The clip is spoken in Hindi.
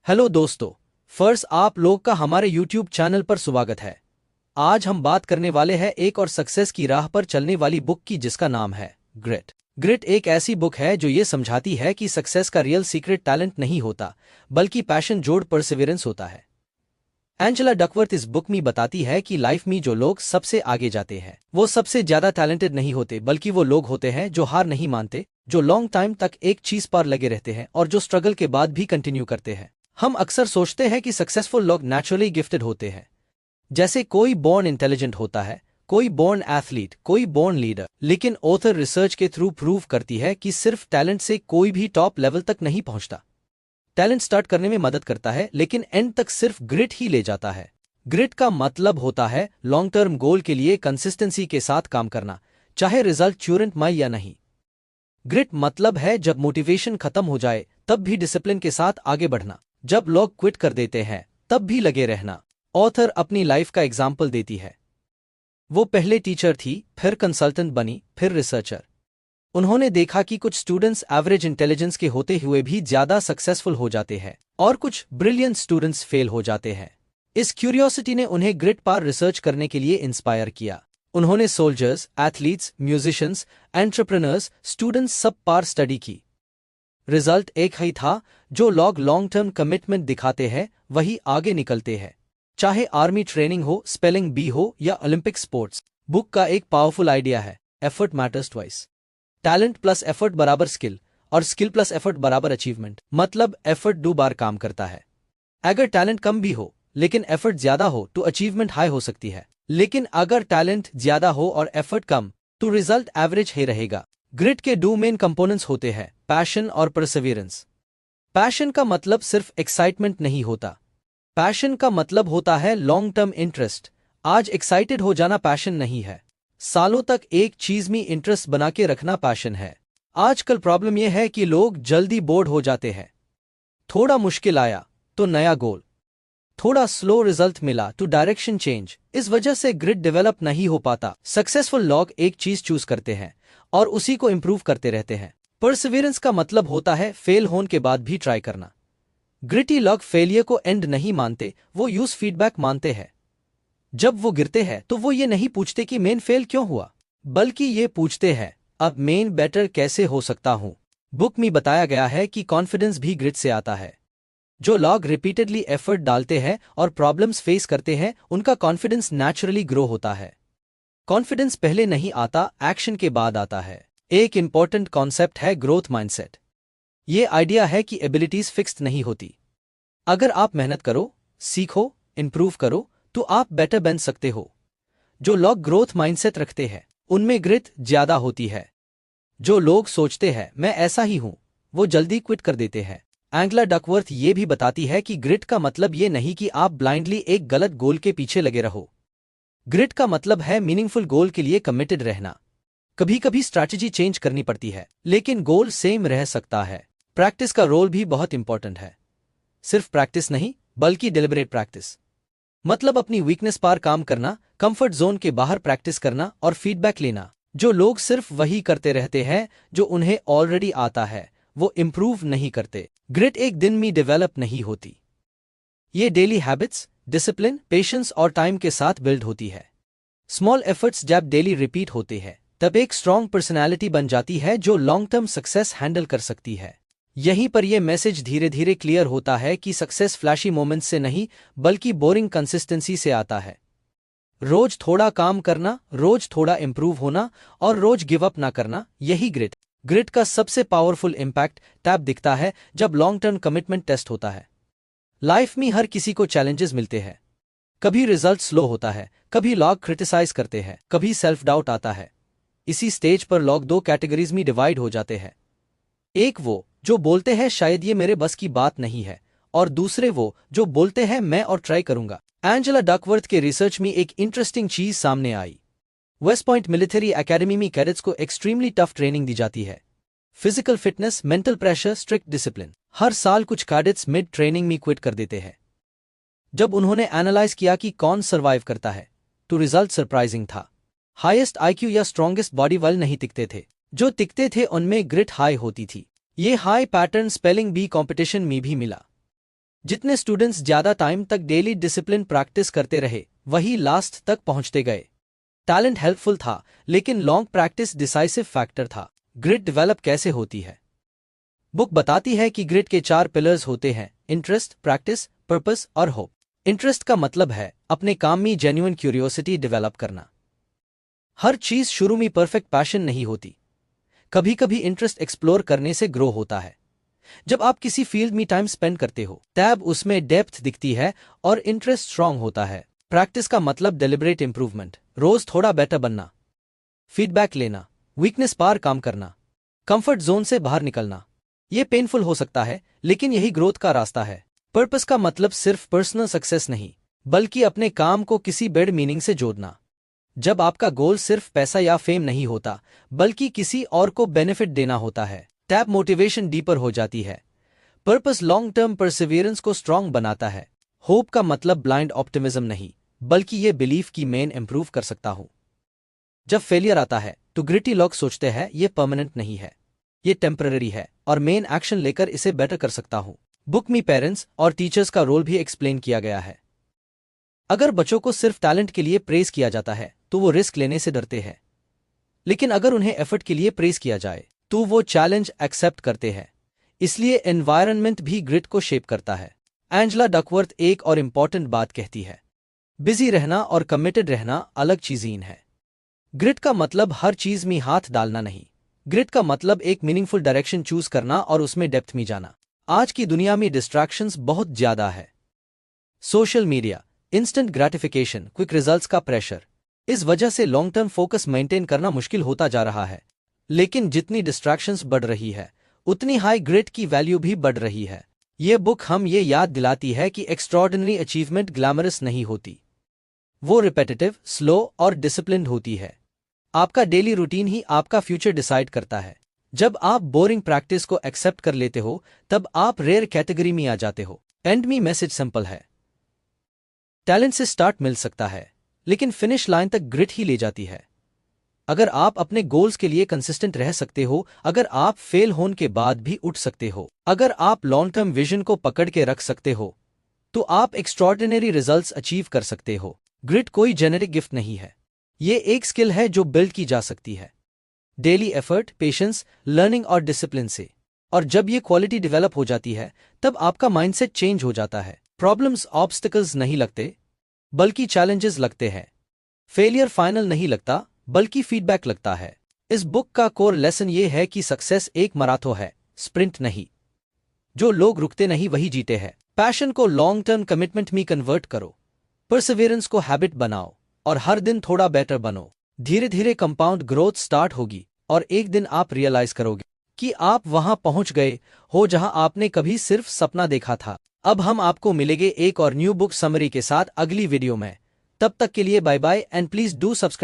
हेलो दोस्तों, फर्स्ट आप लोग का हमारे YouTube चैनल पर स्वागत है। आज हम बात करने वाले हैं एक और सक्सेस की राह पर चलने वाली बुक की जिसका नाम है ग्रिट। ग्रिट एक ऐसी बुक है जो ये समझाती है कि सक्सेस का रियल सीक्रेट टैलेंट नहीं होता बल्कि पैशन जोड़ परसिवियरेंस होता है। एंजेला डकवर्थ इस बुक में बताती है कि लाइफ में जो लोग सबसे आगे जाते हैं वो सबसे ज्यादा टैलेंटेड नहीं होते बल्कि वो लोग होते हैं जो हार नहीं मानते, जो लॉन्ग टाइम तक एक चीज पर लगे रहते हैं और जो स्ट्रगल के बाद भी कंटिन्यू करते हैं। हम अक्सर सोचते हैं कि सक्सेसफुल लोग नेचुरली गिफ्टेड होते हैं, जैसे कोई बॉर्न इंटेलिजेंट होता है, कोई बॉर्न एथलीट, कोई बॉर्न लीडर। लेकिन ऑथर रिसर्च के थ्रू प्रूव करती है कि सिर्फ टैलेंट से कोई भी टॉप लेवल तक नहीं पहुंचता। टैलेंट स्टार्ट करने में मदद करता है लेकिन एंड तक सिर्फ ग्रिट ही ले जाता है। ग्रिट का मतलब होता है लॉन्ग टर्म गोल के लिए कंसिस्टेंसी के साथ काम करना, चाहे रिजल्ट तुरंत मिले या नहीं। ग्रिट मतलब है जब मोटिवेशन खत्म हो जाए तब भी डिसिप्लिन के साथ आगे बढ़ना, जब लोग क्विट कर देते हैं तब भी लगे रहना। ऑथर अपनी लाइफ का एग्जाम्पल देती है। वो पहले टीचर थी, फिर कंसल्टेंट बनी, फिर रिसर्चर। उन्होंने देखा कि कुछ स्टूडेंट्स एवरेज इंटेलिजेंस के होते हुए भी ज्यादा सक्सेसफुल हो जाते हैं और कुछ ब्रिलियंट स्टूडेंट्स फेल हो जाते हैं। इस क्यूरियोसिटी ने उन्हें ग्रिट पर रिसर्च करने के लिए इंस्पायर किया। उन्होंने soldiers, athletes, musicians, entrepreneurs, students सब पर स्टडी की। रिजल्ट एक ही था, जो लोग लॉन्ग टर्म कमिटमेंट दिखाते हैं वही आगे निकलते हैं, चाहे आर्मी ट्रेनिंग हो, स्पेलिंग बी हो या ओलंपिक स्पोर्ट्स। बुक का एक पावरफुल आइडिया है, effort matters twice. Talent plus effort बराबर स्किल और स्किल प्लस एफर्ट बराबर अचीवमेंट। मतलब एफर्ट 2 बार काम करता है। अगर टैलेंट कम भी हो लेकिन एफर्ट ज्यादा हो तो अचीवमेंट हाई हो सकती है, लेकिन अगर टैलेंट ज्यादा हो और एफर्ट कम तो रिजल्ट एवरेज ही रहेगा। ग्रिट के 2 मेन कंपोनेंट्स होते हैं, पैशन और परसिवियरेंस। पैशन का मतलब सिर्फ एक्साइटमेंट नहीं होता। पैशन का मतलब होता है लॉन्ग टर्म इंटरेस्ट। आज एक्साइटेड हो जाना पैशन नहीं है, सालों तक एक चीज में इंटरेस्ट बना के रखना पैशन है। आजकल प्रॉब्लम यह है कि लोग जल्दी बोर्ड हो जाते हैं। थोड़ा मुश्किल आया तो नया गोल, थोड़ा स्लो रिजल्ट मिला तो डायरेक्शन चेंज। इस वजह से ग्रिट डेवलप नहीं हो पाता। सक्सेसफुल लोग एक चीज चूज करते हैं और उसी को इंप्रूव करते रहते हैं। परसिवियरेंस का मतलब होता है फेल होने के बाद भी ट्राई करना। ग्रिटी लोग फेलियर को एंड नहीं मानते, वो यूज फीडबैक मानते हैं। जब वो गिरते हैं तो वो ये नहीं पूछते कि मेन फेल क्यों हुआ, बल्कि ये पूछते हैं अब मेन बेटर कैसे हो सकता हूं। बुक में बताया गया है कि कॉन्फिडेंस भी ग्रिट से आता है। जो लोग रिपीटेडली एफर्ट डालते हैं और प्रॉब्लम्स फेस करते हैं उनका कॉन्फिडेंस नेचुरली ग्रो होता है। कॉन्फिडेंस पहले नहीं आता, एक्शन के बाद आता है। एक इंपॉर्टेंट कॉन्सेप्ट है ग्रोथ माइंडसेट। ये आइडिया है कि एबिलिटीज फिक्स्ड नहीं होती। अगर आप मेहनत करो, सीखो, इंप्रूव करो तो आप बेटर बन सकते हो। जो लोग ग्रोथ माइंडसेट रखते हैं उनमें ग्रिट ज्यादा होती है। जो लोग सोचते हैं मैं ऐसा ही हूं, वो जल्दी क्विट कर देते हैं। एंजेला डकवर्थ ये भी बताती है कि ग्रिट का मतलब ये नहीं कि आप ब्लाइंडली एक गलत गोल के पीछे लगे रहो। ग्रिट का मतलब है मीनिंगफुल गोल के लिए कमिटेड रहना। कभी कभी स्ट्रैटेजी चेंज करनी पड़ती है लेकिन गोल सेम रह सकता है। प्रैक्टिस का रोल भी बहुत इंपॉर्टेंट है। सिर्फ प्रैक्टिस नहीं बल्कि डिलिबरेट प्रैक्टिस। मतलब अपनी वीकनेस पर काम करना, कंफर्ट जोन के बाहर प्रैक्टिस करना और फीडबैक लेना। जो लोग सिर्फ वही करते रहते हैं जो उन्हें ऑलरेडी आता है, वो इंप्रूव नहीं करते। ग्रिट एक दिन में डेवलप नहीं होती। ये डेली हैबिट्स, डिसिप्लिन, पेशेंस और टाइम के साथ बिल्ड होती है। स्मॉल एफर्ट्स जब डेली रिपीट होते हैं तब एक स्ट्रॉन्ग पर्सनैलिटी बन जाती है जो लॉन्ग टर्म सक्सेस हैंडल कर सकती है। यहीं पर यह मैसेज धीरे धीरे क्लियर होता है कि सक्सेस फ्लैशी मोमेंट्स से नहीं बल्कि बोरिंग कंसिस्टेंसी से आता है। रोज थोड़ा काम करना, रोज थोड़ा इंप्रूव होना और रोज गिव अप ना करना, यही ग्रिट का सबसे पावरफुल इम्पैक्ट तब दिखता है जब लॉन्ग टर्म कमिटमेंट टेस्ट होता है। लाइफ में हर किसी को चैलेंजेस मिलते हैं। कभी रिजल्ट स्लो होता है, कभी लोग क्रिटिसाइज करते हैं, कभी सेल्फ डाउट आता है। इसी स्टेज पर लोग 2 कैटेगरीज में डिवाइड हो जाते हैं। एक वो जो बोलते हैं शायद ये मेरे बस की बात नहीं है, और दूसरे वो जो बोलते हैं मैं और ट्राई करूंगा। एंजेला डकवर्थ के रिसर्च में एक इंटरेस्टिंग चीज सामने आई। वेस्ट पॉइंट मिलिट्री एकेडमी में कैडेट्स को एक्सट्रीमली टफ ट्रेनिंग दी जाती है। Physical fitness, mental pressure, strict discipline. हर साल कुछ कैडेट्स मिड ट्रेनिंग में क्विट कर देते हैं। जब उन्होंने एनालाइज किया कि कौन सर्वाइव करता है तो रिजल्ट सरप्राइजिंग था। हाईएस्ट आईक्यू या स्ट्रॉन्गेस्ट बॉडी वाल नहीं टिकते थे, जो टिकते थे उनमें ग्रिट हाई होती थी। ये high pattern spelling bee competition में भी मिला। जितने स्टूडेंट्स ज्यादा टाइम तक डेली डिसिप्लिन प्रैक्टिस करते रहे वही लास्ट तक पहुंचते गए। टैलेंट हेल्पफुल था, लेकिन लॉन्ग प्रैक्टिस डिसाइसिव फैक्टर था। ग्रिट डेवलप कैसे होती है? बुक बताती है कि ग्रिट के 4 पिलर्स होते हैं: इंटरेस्ट, प्रैक्टिस, पर्पस और होप। इंटरेस्ट का मतलब है अपने काम में जेन्युइन क्यूरियोसिटी डेवलप करना। हर चीज शुरू में परफेक्ट पैशन नहीं होती। कभी कभी इंटरेस्ट एक्सप्लोर करने से ग्रो होता है। जब आप किसी फील्ड में टाइम स्पेंड करते हो तब उसमें डेप्थ दिखती है और इंटरेस्ट स्ट्रांग होता है। प्रैक्टिस का मतलब डेलिब्रेट इंप्रूवमेंट, रोज थोड़ा बेटर बनना, फीडबैक लेना, वीकनेस पार काम करना, कंफर्ट जोन से बाहर निकलना। ये पेनफुल हो सकता है, लेकिन यही ग्रोथ का रास्ता है। पर्पस का मतलब सिर्फ पर्सनल सक्सेस नहीं, बल्कि अपने काम को किसी बड़े मीनिंग से जोड़ना। जब आपका गोल सिर्फ पैसा या फेम नहीं होता, बल्कि किसी और को बेनिफिट देना होता है, तब मोटिवेशन डीपर हो जाती है। पर्पस लॉन्ग टर्म परसिवियरेंस को स्ट्रांग बनाता है। होप का मतलब ब्लाइंड ऑप्टिमिज्म नहीं, बल्कि ये बिलीफ कि मैं इंप्रूव कर सकता हूं। जब फेलियर आता है तो ग्रिटी लोग सोचते हैं ये परमानेंट नहीं है, ये टेम्पररी है और मेन एक्शन लेकर इसे बेटर कर सकता हूं। बुक में पेरेंट्स और टीचर्स का रोल भी एक्सप्लेन किया गया है। अगर बच्चों को सिर्फ टैलेंट के लिए प्रेज किया जाता है तो वो रिस्क लेने से डरते हैं, लेकिन अगर उन्हें एफर्ट के लिए प्रेज किया जाए तो वो चैलेंज एक्सेप्ट करते हैं। इसलिए एनवायरनमेंट भी ग्रिट को शेप करता है। एंजेला डकवर्थ एक और इम्पॉर्टेंट बात कहती है, बिजी रहना और कमिटेड रहना अलग चीजें हैं। ग्रिट का मतलब हर चीज में हाथ डालना नहीं। ग्रिट का मतलब एक मीनिंगफुल डायरेक्शन चूज करना और उसमें डेप्थ में जाना। आज की दुनिया में डिस्ट्रैक्शंस बहुत ज्यादा है। Social media, instant gratification, quick results का प्रेशर। इस वजह से लॉन्ग टर्म फोकस मेंटेन करना मुश्किल होता जा रहा है। लेकिन जितनी डिस्ट्रैक्शंस बढ़ रही है उतनी हाई ग्रिट की वैल्यू भी बढ़ रही है। ये बुक हम ये याद दिलाती है कि एक्स्ट्रॉर्डिनरी अचीवमेंट ग्लैमरस नहीं होती, वो रिपेटिटिव, स्लो और डिसिप्लिन्ड होती है। आपका डेली रूटीन ही आपका फ्यूचर डिसाइड करता है। जब आप बोरिंग प्रैक्टिस को एक्सेप्ट कर लेते हो तब आप रेयर कैटेगरी में आ जाते हो। एंड में मैसेज सिंपल है, टैलेंट से स्टार्ट मिल सकता है, लेकिन फिनिश लाइन तक ग्रिट ही ले जाती है। अगर आप अपने गोल्स के लिए कंसिस्टेंट रह सकते हो, अगर आप फेल होने के बाद भी उठ सकते हो, अगर आप लॉन्ग टर्म विजन को पकड़ के रख सकते हो, तो आप एक्स्ट्रॉर्डिनरी रिजल्ट्स अचीव कर सकते हो। ग्रिट कोई जेनेटिक गिफ्ट नहीं है, ये एक स्किल है जो बिल्ड की जा सकती है डेली एफर्ट, पेशेंस, लर्निंग और डिसिप्लिन से। और जब ये क्वालिटी डेवलप हो जाती है तब आपका माइंडसेट चेंज हो जाता है। प्रॉब्लम्स ऑब्स्टिकल्स नहीं लगते, बल्कि चैलेंजेस लगते हैं। फेलियर फाइनल नहीं लगता, बल्कि फीडबैक लगता है। इस बुक का कोर लेसन ये है कि सक्सेस एक मैराथन है, स्प्रिंट नहीं। जो लोग रुकते नहीं वही जीते हैं। पैशन को लॉन्ग टर्म कमिटमेंट में कन्वर्ट करो, परसिवियरेंस को हैबिट बनाओ और हर दिन थोड़ा बेटर बनो। धीरे धीरे कंपाउंड ग्रोथ स्टार्ट होगी और एक दिन आप रियलाइज करोगे कि आप वहां पहुंच गए हो जहां आपने कभी सिर्फ सपना देखा था। अब हम आपको मिलेंगे एक और न्यू बुक समरी के साथ अगली वीडियो में। तब तक के लिए bye bye and please do subscribe.